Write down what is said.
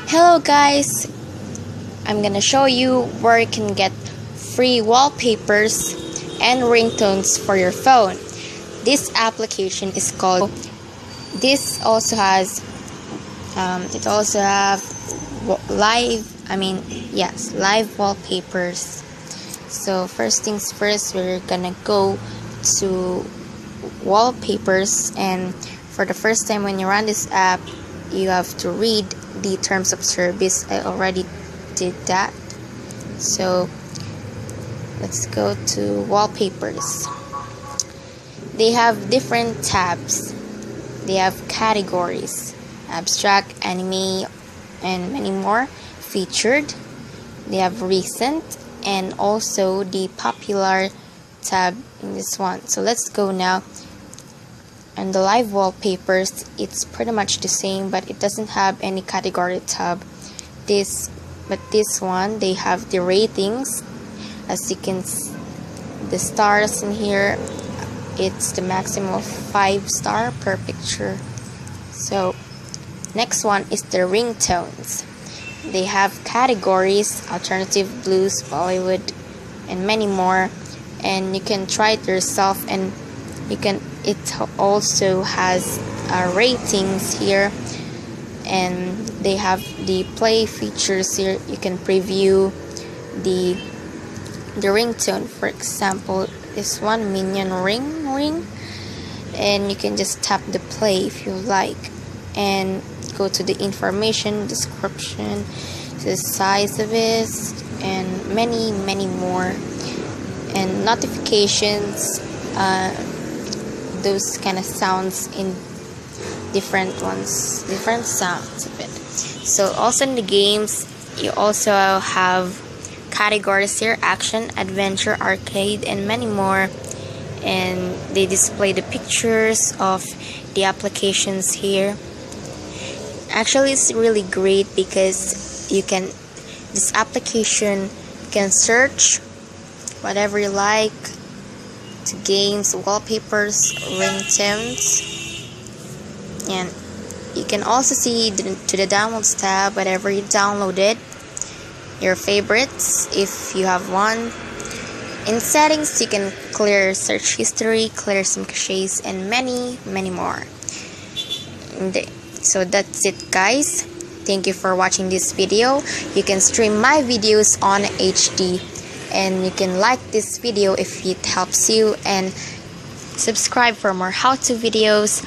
Hello guys, I'm gonna show you where you can get free wallpapers and ringtones for your phone. This application is called, this also has live wallpapers. So first things first, we're gonna go to wallpapers, and for the first time when you run this app, you have to read the terms of service. I already did that. So let's go to wallpapers. They have different tabs. They have categories: abstract, anime, and many more. Featured. They have recent, and also the popular tab in this one. So let's go now. And the live wallpapers, it's pretty much the same, but it doesn't have any category tab. This one, they have the ratings. As you can see, the stars in here, it's the maximum of 5 stars per picture. So next one is the ringtones. They have categories: alternative, blues, Bollywood, and many more. And you can try it yourself, and it also has ratings here, and they have the play features here. You can preview the ringtone. For example, this one, Minion ring, and you can just tap the play if you like, and go to the information, description, the size of it, and many more, and notifications, those kind of sounds in different sounds of it. So also in the games, you also have categories here: action, adventure, arcade, and many more. And they display the pictures of the applications here. Actually, it's really great because this application, you can search whatever you like, to games, wallpapers, ringtones, and you can also see to the downloads tab whatever you downloaded, your favorites if you have one. In settings, you can clear search history, clear some caches, and many more. So that's it, guys. Thank you for watching this video. You can stream my videos on HD, and you can like this video if it helps you, and subscribe for more how-to videos.